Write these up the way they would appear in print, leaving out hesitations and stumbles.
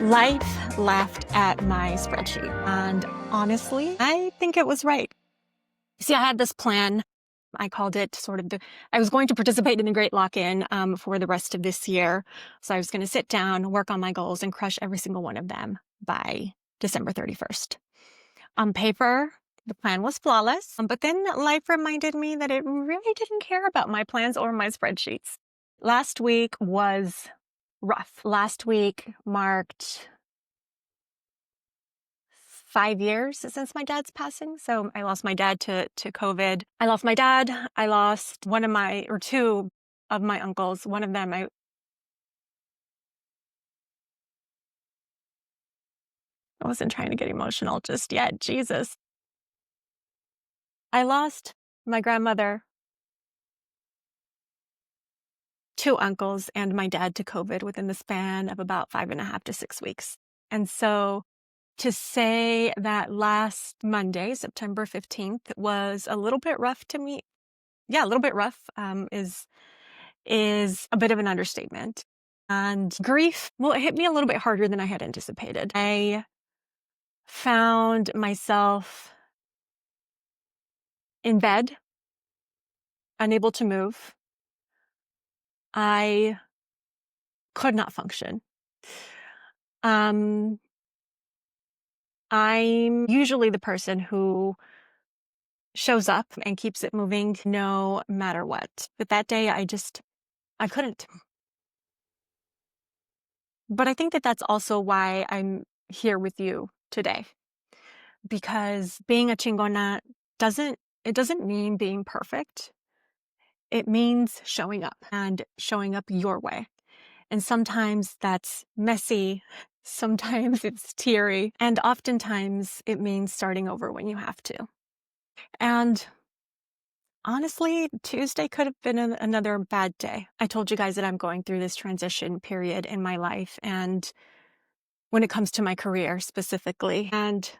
Life laughed at my spreadsheet, and honestly, I think it was right. See, I had this plan. I called it I was going to participate in the Great Lock-In for the rest of this year. So I was going to sit down, work on my goals, and crush every single one of them by December 31st. On paper, the plan was flawless, but then life reminded me that it really didn't care about my plans or my spreadsheets. Last week was rough. Last week marked 5 years since my dad's passing. So I lost my dad to COVID. I lost my dad. I lost two of my uncles. One of them, I wasn't trying to get emotional just yet. Jesus. I lost my grandmother, two uncles, and my dad to COVID within the span of about 5.5 to 6 weeks. And so to say that last Monday, September 15th, was a little bit rough to me. Yeah, a little bit rough is a bit of an understatement. And grief, well, it hit me a little bit harder than I had anticipated. I found myself in bed, unable to move. I could not function. I'm usually the person who shows up and keeps it moving no matter what. But that day, I couldn't. But I think that that's also why I'm here with you today. Because being a chingona doesn't mean being perfect. It means showing up and showing up your way. And sometimes that's messy. Sometimes it's teary. And oftentimes it means starting over when you have to. And honestly, Tuesday could have been another bad day. I told you guys that I'm going through this transition period in my life, and when it comes to my career specifically. And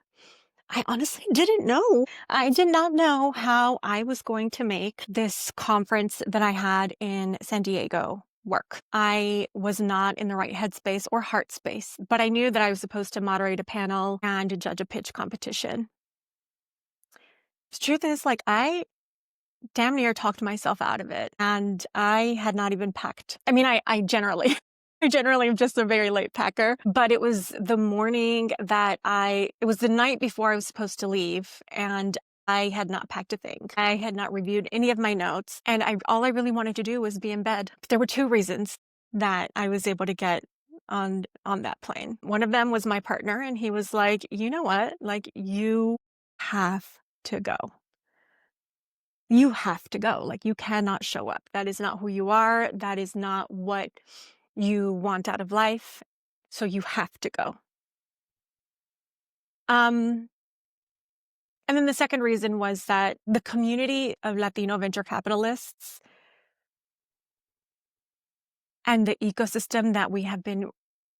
I honestly didn't know. I did not know how I was going to make this conference that I had in San Diego work. I was not in the right headspace or heart space, but I knew that I was supposed to moderate a panel and judge a pitch competition. The truth is, I damn near talked myself out of it, and I had not even packed. I mean, I generally I generally am just a very late packer, but it was the morning it was the night before I was supposed to leave, and I had not packed a thing. I had not reviewed any of my notes, and all I really wanted to do was be in bed. There were two reasons that I was able to get on that plane. One of them was my partner, and he was like, "You know what? You have to go. You have to go. You cannot show up. That is not who you are. That is not what you want out of life. So you have to go." And then the second reason was that the community of Latino venture capitalists and the ecosystem that we have been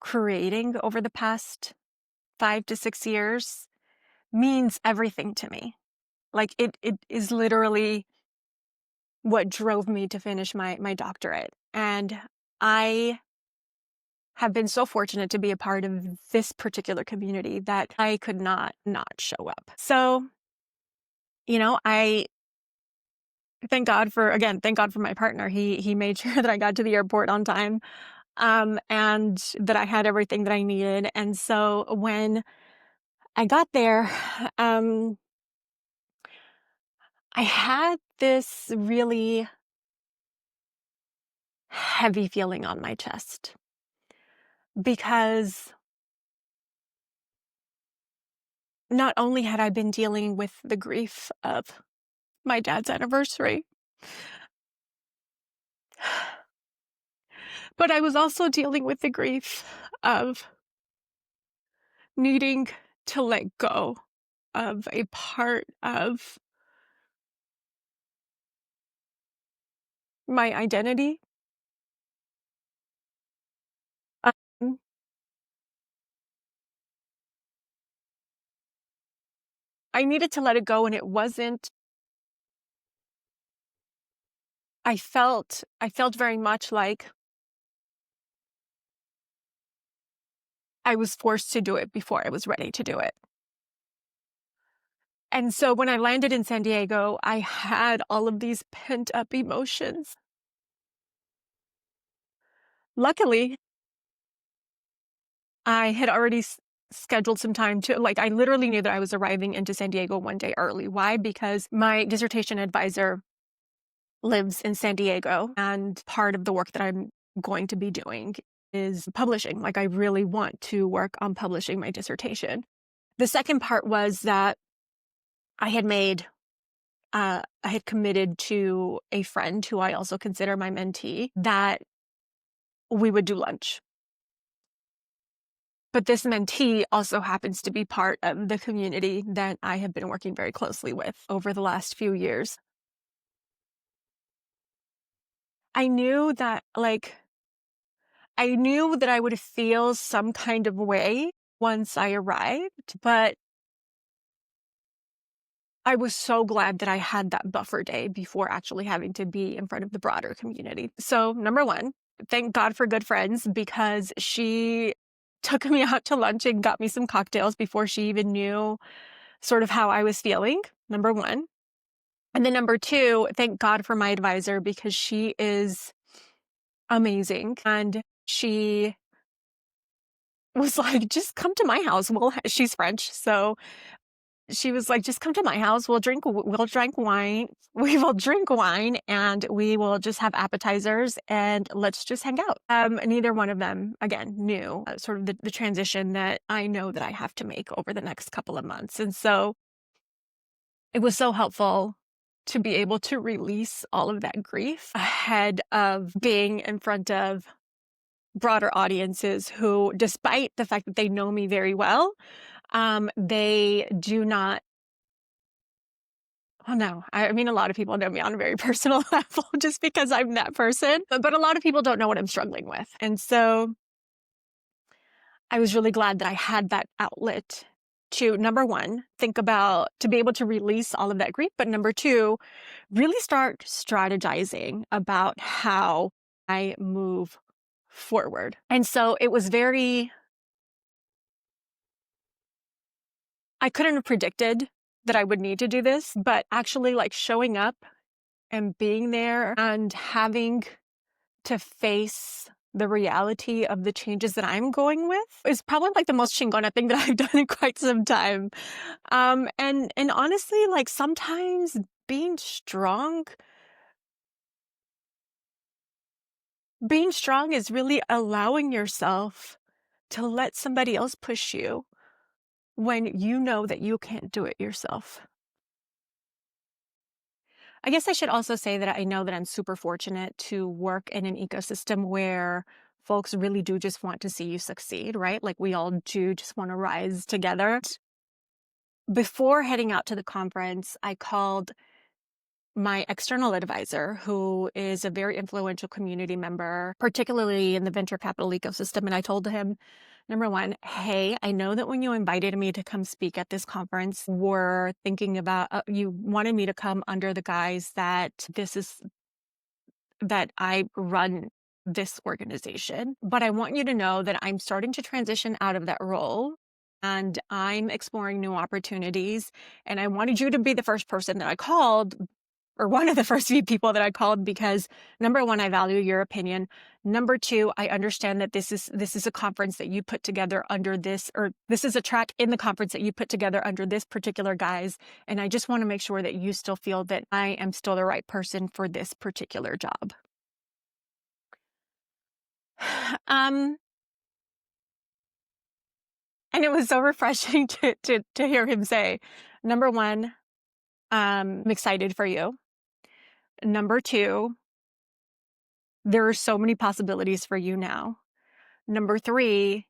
creating over the past 5 to 6 years means everything to me. It is literally what drove me to finish my doctorate. And I have been so fortunate to be a part of this particular community that I could not show up. So, I thank God for my partner. He made sure that I got to the airport on time, and that I had everything that I needed. And so when I got there, I had this really heavy feeling on my chest because not only had I been dealing with the grief of my dad's anniversary, but I was also dealing with the grief of needing to let go of a part of my identity. Um, I needed to let it go, and it wasn't. I felt very much like I was forced to do it before I was ready to do it. And so when I landed in San Diego, I had all of these pent up emotions. Luckily, I had already scheduled some time to, like, I literally knew that I was arriving into San Diego one day early. Why? Because my dissertation advisor lives in San Diego, and part of the work that I'm going to be doing is publishing. Like, I really want to work on publishing my dissertation. The second part was that I had made I had committed to a friend who I also consider my mentee that we would do lunch. But this mentee also happens to be part of the community that I have been working very closely with over the last few years. I knew that, like, I knew that I would feel some kind of way once I arrived, but I was so glad that I had that buffer day before actually having to be in front of the broader community. So, number one, thank God for good friends because she took me out to lunch and got me some cocktails before she even knew sort of how I was feeling, number one. And then number two, thank God for my advisor because she is amazing. And she was like, just come to my house. Well, she's French. So she was like, just come to my house. We'll drink wine. We will drink wine and we will just have appetizers and let's just hang out. Neither one of them, again, knew sort of the transition that I know that I have to make over the next couple of months. And so it was so helpful to be able to release all of that grief ahead of being in front of broader audiences who, despite the fact that they know me very well, they do not. Oh, no. I mean, a lot of people know me on a very personal level just because I'm that person, but a lot of people don't know what I'm struggling with. And so I was really glad that I had that outlet to, number one, think about to be able to release all of that grief, but number two, really start strategizing about how I move forward. And so it was very, I couldn't have predicted that I would need to do this, but actually like showing up and being there and having to face the reality of the changes that I'm going with is probably like the most chingona thing that I've done in quite some time. And honestly, like sometimes being strong, being strong is really allowing yourself to let somebody else push you when you know that you can't do it yourself. I guess I should also say that I know that I'm super fortunate to work in an ecosystem where folks really do just want to see you succeed, right? Like we all do just want to rise together. Before heading out to the conference, I called my external advisor, who is a very influential community member, particularly in the venture capital ecosystem. And I told him, number one, hey, I know that when you invited me to come speak at this conference, we're thinking about, you wanted me to come under the guise that that I run this organization. But I want you to know that I'm starting to transition out of that role and I'm exploring new opportunities. And I wanted you to be the first person that I called, or one of the first few people that I called, because number one, I value your opinion. Number two, I understand that this is a conference that you put together under this, or this is a track in the conference that you put together under this particular guise. And I just want to make sure that you still feel that I am still the right person for this particular job. Um, and it was so refreshing to hear him say, number one, I'm excited for you. Number two, there are so many possibilities for you now. Number three,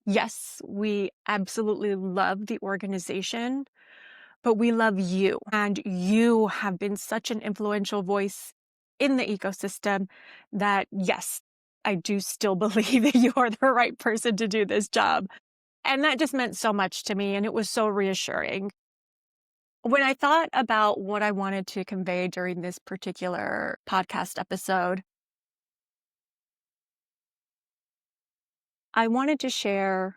yes, we absolutely love the organization, but we love you. And you have been such an influential voice in the ecosystem that, yes, I do still believe that you are the right person to do this job. And that just meant so much to me. And it was so reassuring. When I thought about what I wanted to convey during this particular podcast episode, I wanted to share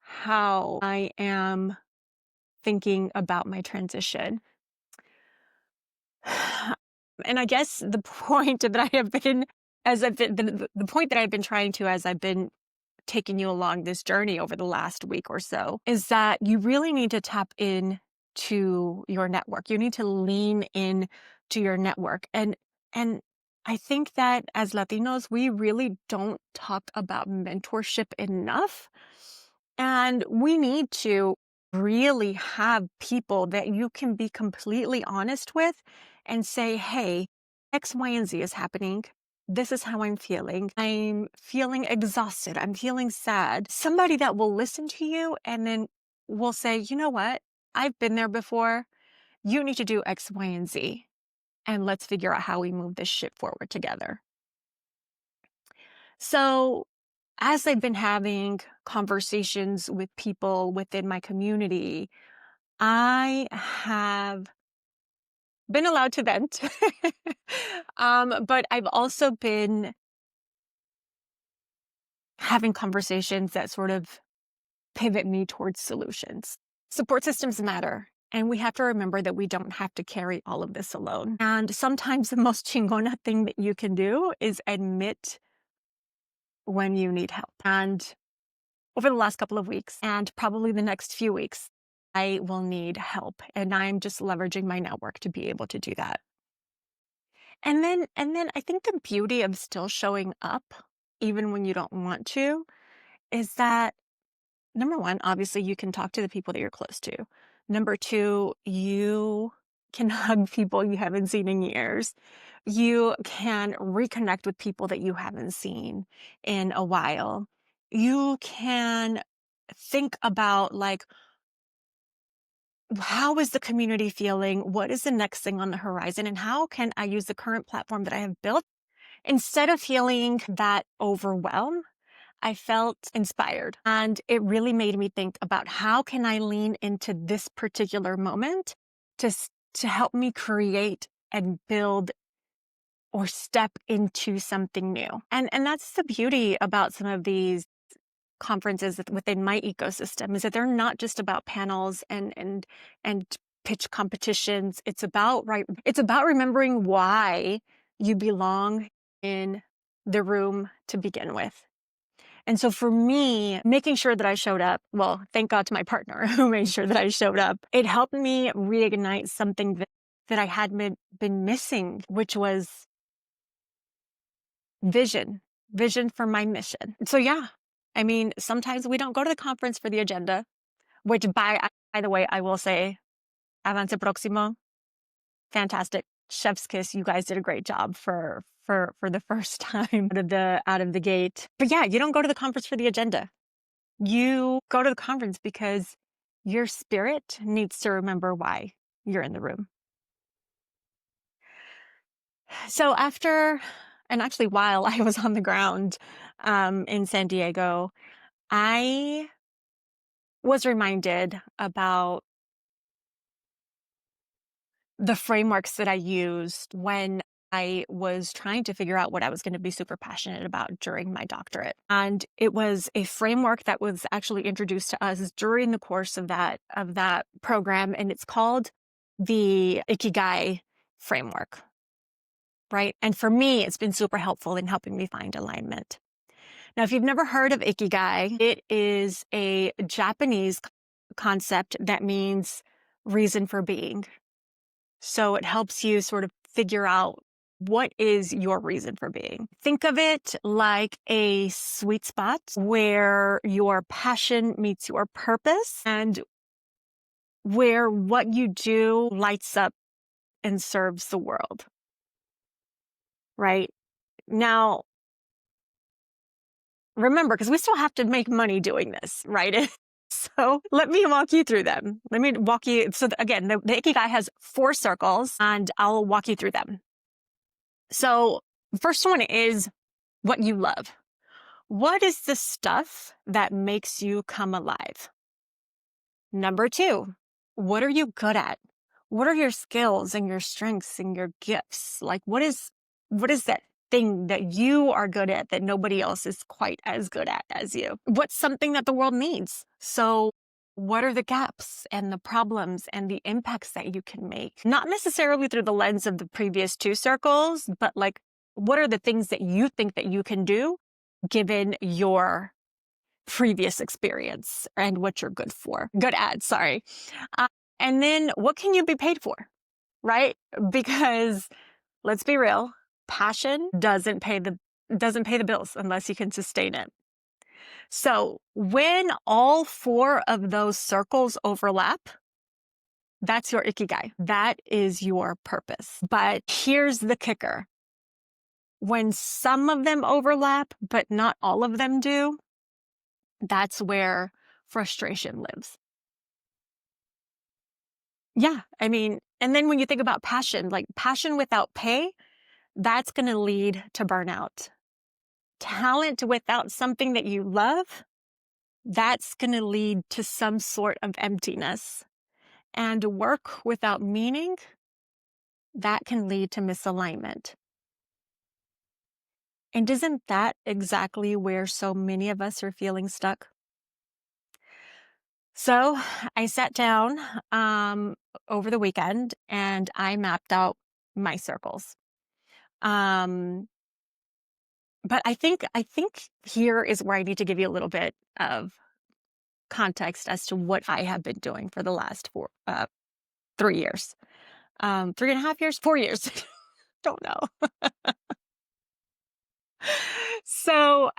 how I am thinking about my transition. And I guess the point that I have been, as I've been, the point that I've been trying to, as I've been taking you along this journey over the last week or so, is that you really need to tap in to your network. You need to lean in to your network. And I think that as Latinos, we really don't talk about mentorship enough. And we need to really have people that you can be completely honest with and say, hey, X, Y, and Z is happening. This is how I'm feeling. I'm feeling exhausted. I'm feeling sad. Somebody that will listen to you and then will say, you know what? I've been there before. You need to do X, Y, and Z. And let's figure out how we move this shit forward together. So, as I've been having conversations with people within my community, I have been allowed to vent. But I've also been having conversations that sort of pivot me towards solutions. Support systems matter. And we have to remember that we don't have to carry all of this alone. And sometimes the most chingona thing that you can do is admit when you need help. And over the last couple of weeks, and probably the next few weeks, I will need help. And I'm just leveraging my network to be able to do that. And then I think the beauty of still showing up, even when you don't want to, is that number one, obviously you can talk to the people that you're close to. Number two, you can hug people you haven't seen in years. You can reconnect with people that you haven't seen in a while. You can think about, like, how is the community feeling? What is the next thing on the horizon? And how can I use the current platform that I have built? Instead of feeling that overwhelm, I felt inspired. And it really made me think about how can I lean into this particular moment to help me create and build or step into something new. And that's the beauty about some of these conferences within my ecosystem, is that they're not just about panels and pitch competitions. It's about remembering why you belong in the room to begin with. And so for me, making sure that I showed up, well, thank God to my partner who made sure that I showed up, it helped me reignite something that I had been missing, which was vision for my mission. So yeah, I mean, sometimes we don't go to the conference for the agenda, which by the way, I will say, avance próximo, fantastic. Chef's kiss. You guys did a great job for the first time out of the gate. But yeah, you don't go to the conference for the agenda. You go to the conference because your spirit needs to remember why you're in the room. So actually while I was on the ground in San Diego, I was reminded about the frameworks that I used when I was trying to figure out what I was going to be super passionate about during my doctorate. And it was a framework that was actually introduced to us during the course of that program. And it's called the Ikigai framework, right? And for me, it's been super helpful in helping me find alignment. Now, if you've never heard of Ikigai, it is a Japanese concept that means reason for being. So it helps you sort of figure out what is your reason for being. Think of it like a sweet spot where your passion meets your purpose and where what you do lights up and serves the world, right? Now, remember, because we still have to make money doing this, right? So let me walk you through them. Let me walk you. So again, the Ikigai has 4 circles and I'll walk you through them. So the first one is what you love. What is the stuff that makes you come alive? Number 2, what are you good at? What are your skills and your strengths and your gifts? Like what is that thing that you are good at that nobody else is quite as good at as you? What's something that the world needs? So, what are the gaps and the problems and the impacts that you can make? Not necessarily through the lens of the previous two circles, but like, what are the things that you think that you can do given your previous experience and what you're good at, sorry. Uh, and then what can you be paid for, right? Because let's be real, passion doesn't pay the bills unless you can sustain it. So when all four of those circles overlap, that's your Ikigai. That is your purpose. But here's the kicker. When some of them overlap, but not all of them do, that's where frustration lives. Yeah. I mean, and then when you think about passion, like passion without pay, that's going to lead to burnout. Talent without something that you love, that's going to lead to some sort of emptiness. And work without meaning, that can lead to misalignment. And isn't that exactly where so many of us are feeling stuck? So I sat down over the weekend and I mapped out my circles. Um, but I think here is where I need to give you a little bit of context as to what I have been doing for the last 3 years, 3.5 years, 4 years. Don't know. So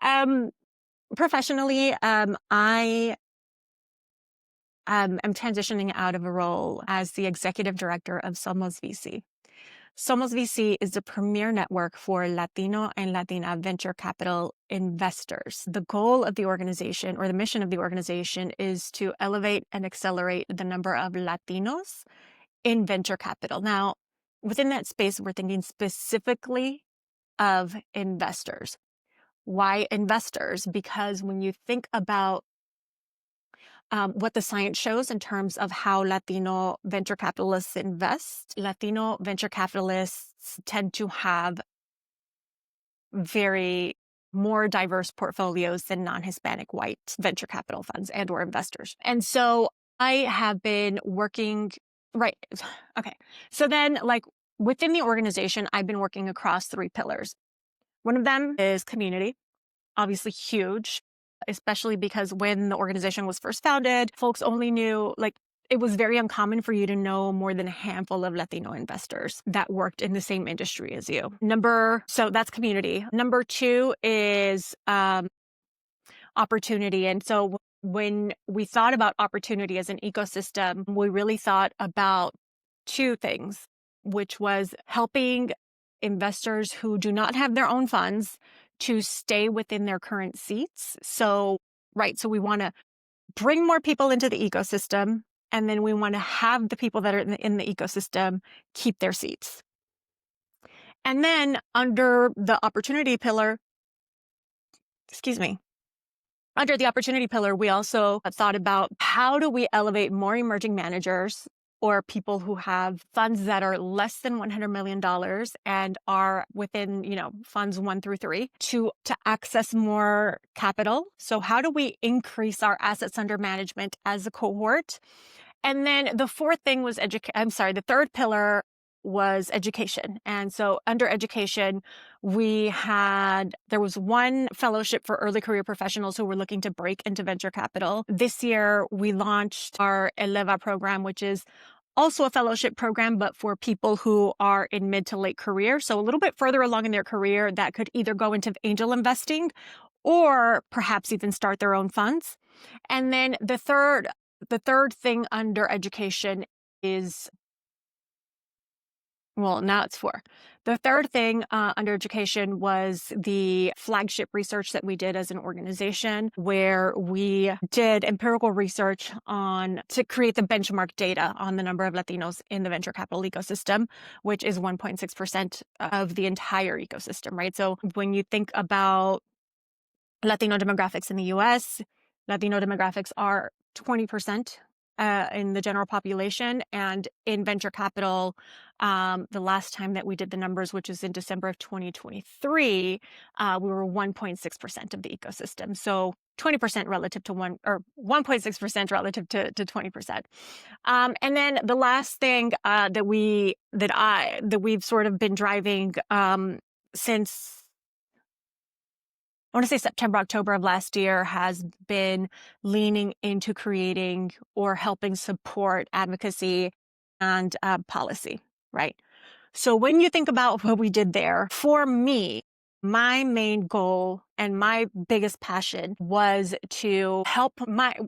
professionally, I am transitioning out of a role as the executive director of Somos VC. Somos VC is the premier network for Latino and Latina venture capital investors. The goal of the organization, or the mission of the organization, is to elevate and accelerate the number of Latinos in venture capital. Now, within that space, we're thinking specifically of investors. Why investors? Because when you think about what the science shows in terms of how Latino venture capitalists invest, Latino venture capitalists tend to have very more diverse portfolios than non-Hispanic white venture capital funds and or investors. And so I have been working, right. Okay. So then like within the organization, I've been working across 3 pillars. One of them is community, obviously huge, especially because when the organization was first founded, folks only knew, like, it was very uncommon for you to know more than a handful of Latino investors that worked in the same industry as you. So that's community. Number 2 is opportunity. And so when we thought about opportunity as an ecosystem, we really thought about 2 things, which was helping investors who do not have their own funds to stay within their current seats. So we want to bring more people into the ecosystem, and then we want to have the people that are in the ecosystem keep their seats. And then under the opportunity pillar, under the opportunity pillar, we also thought about how do we elevate more emerging managers or people who have funds that are less than $100 million and are within, funds 1 through 3 to access more capital. So how do we increase our assets under management as a cohort? And then the the third pillar was education. And so under education, there was one fellowship for early career professionals who were looking to break into venture capital. This year, we launched our Eleva program, which is also a fellowship program, but for people who are in mid to late career. So a little bit further along in their career that could either go into angel investing or perhaps even start their own funds. And then the third thing under education is, well, now it's 4. The third thing under education was the flagship research that we did as an organization, where we did empirical research to create the benchmark data on the number of Latinos in the venture capital ecosystem, which is 1.6% of the entire ecosystem, right? So when you think about Latino demographics in the US, Latino demographics are 20% in the general population. And in venture capital, the last time that we did the numbers, which is in December of 2023, we were 1.6% of the ecosystem. So 20% relative to 1.6% relative to 20%. And then the last thing that we've sort of been driving since I want to say September, October of last year has been leaning into creating or helping support advocacy and policy, right? So when you think about what we did there, for me, my main goal and my biggest passion was to help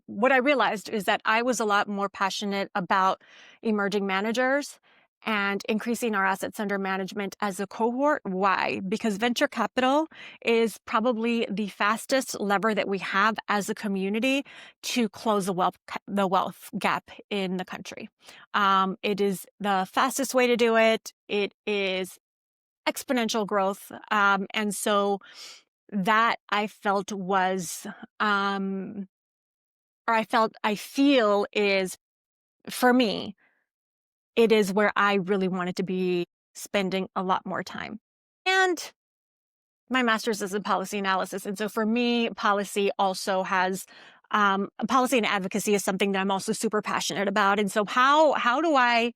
what I realized is that I was a lot more passionate about emerging managers and increasing our assets under management as a cohort. Why? Because venture capital is probably the fastest lever that we have as a community to close the wealth gap in the country. It is the fastest way to do it. It is exponential growth. And so that I felt was, I feel is for me, it is where I really wanted to be spending a lot more time. And my master's is in policy analysis. And so for me, policy also has policy and advocacy is something that I'm also super passionate about. And so how do I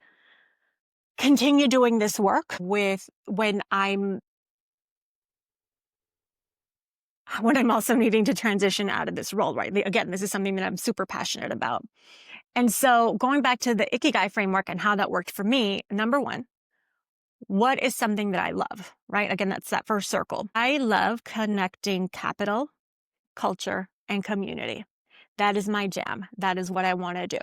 continue doing this work when I'm also needing to transition out of this role, right? Again, this is something that I'm super passionate about. And so going back to the Ikigai framework and how that worked for me, number one, what is something that I love, right? Again, that's that first circle. I love connecting capital, culture, and community. That is my jam. That is what I want to do.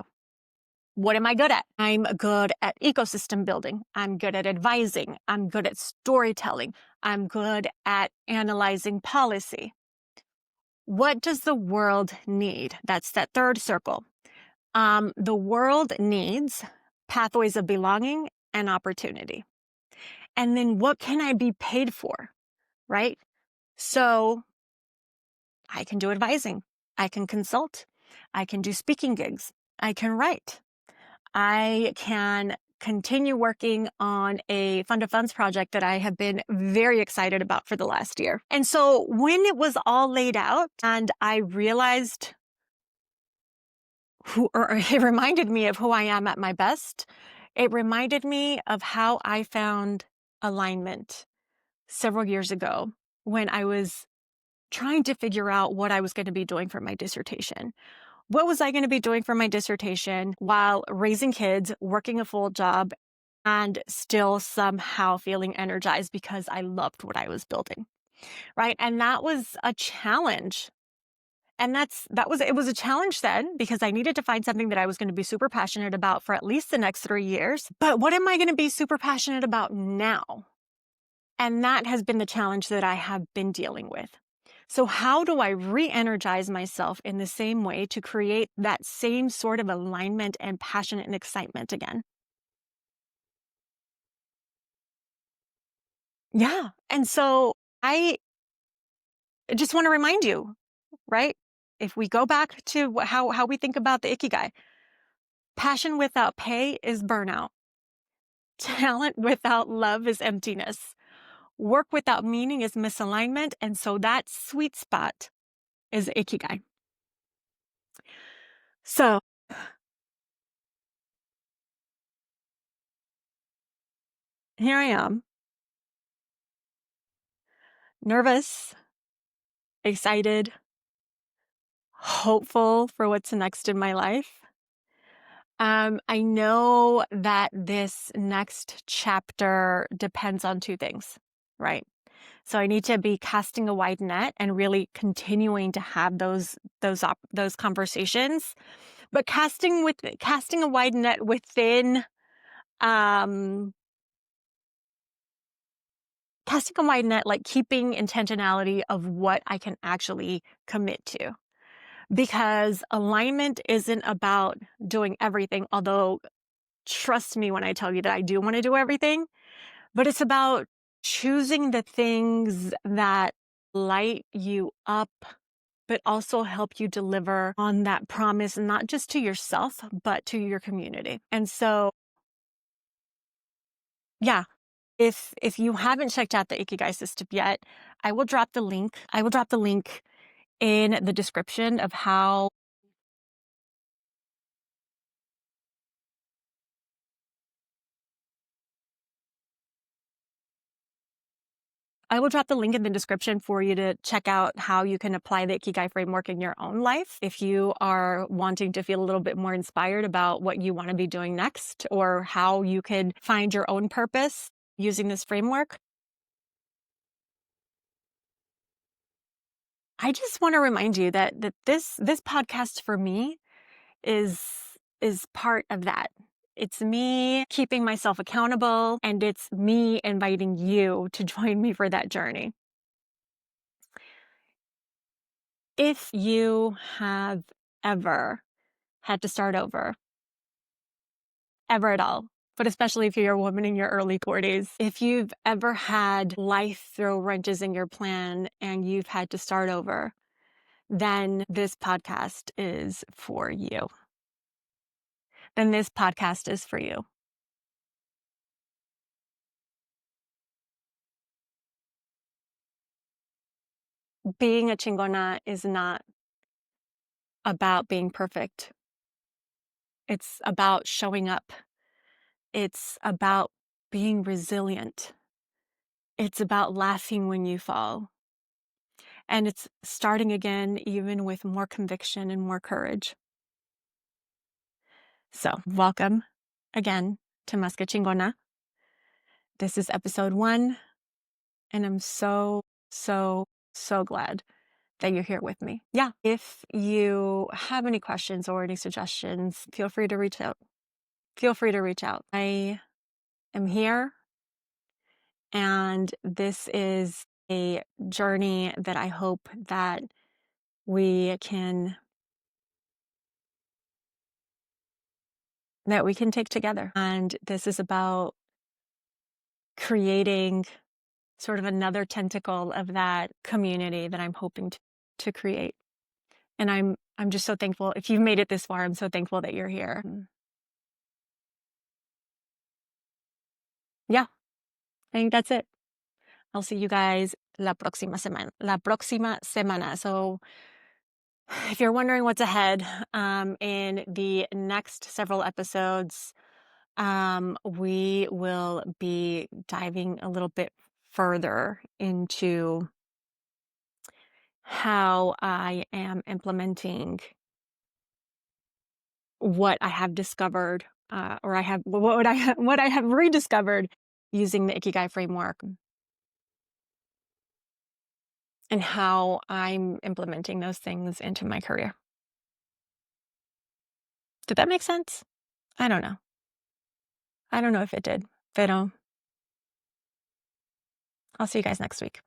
What am I good at? I'm good at ecosystem building. I'm good at advising. I'm good at storytelling. I'm good at analyzing policy. What does the world need? That's that third circle. The world needs pathways of belonging and opportunity. And then what can I be paid for? Right? So I can do advising. I can consult. I can do speaking gigs. I can write. I can continue working on a fund of funds project that I have been very excited about for the last year. And so when it was all laid out and I realized it reminded me of who I am at my best, it reminded me of how I found alignment several years ago when I was trying to figure out what I was going to be doing for my dissertation. What was I going to be doing for my dissertation while raising kids, working a full job, and still somehow feeling energized because I loved what I was building, right? And that was a challenge. And it was a challenge then because I needed to find something that I was going to be super passionate about for at least the next 3 years. But what am I going to be super passionate about now? And that has been the challenge that I have been dealing with. So how do I re-energize myself in the same way to create that same sort of alignment and passion and excitement again? Yeah. And so I just want to remind you, right? If we go back to how we think about the Ikigai, passion without pay is burnout. Talent without love is emptiness. Work without meaning is misalignment. And so that sweet spot is Ikigai. So here I am, nervous, excited, hopeful for what's next in my life. I know that this next chapter depends on two things, right? So I need to be casting a wide net and really continuing to have those conversations, but casting a wide net within um casting a wide net, like keeping intentionality of what I can actually commit to. Because alignment isn't about doing everything, although trust me when I tell you that I do want to do everything, but it's about choosing the things that light you up but also help you deliver on that promise, not just to yourself, but to your community. And so, yeah, if you haven't checked out the Ikigai system yet, I will drop the link. I will drop the link in the description of how I will drop the link in the description for you to check out how you can apply the Ikigai framework in your own life. If you are wanting to feel a little bit more inspired about what you want to be doing next or how you can find your own purpose using this framework, I just want to remind you that this podcast for me is is part of that. It's me keeping myself accountable and it's me inviting you to join me for that journey. If you have ever had to start over, ever at all, but especially if you're a woman in your early 40s, if you've ever had life throw wrenches in your plan and you've had to start over, then this podcast is for you. Then this podcast is for you. Being a chingona is not about being perfect. It's about showing up. It's about being resilient. It's about laughing when you fall. And it's starting again, even with more conviction and more courage. So, welcome again to Masca Chingona. This is episode 1, and I'm so, so, so glad that you're here with me. Yeah, if you have any questions or any suggestions, feel free to reach out. Feel free to reach out. I am here, and this is a journey that I hope that we can take together. And this is about creating sort of another tentacle of that community that I'm hoping to create. And I'm just so thankful. If you've made it this far, I'm so thankful that you're here. Yeah, I think that's it. I'll see you guys la próxima semana. La próxima semana. So if you're wondering what's ahead, in the next several episodes, we will be diving a little bit further into how I am implementing what I have discovered, or I have what what I have rediscovered using the Ikigai framework, and how I'm implementing those things into my career. Did that make sense? I don't know. I don't know if it did, but I'll see you guys next week.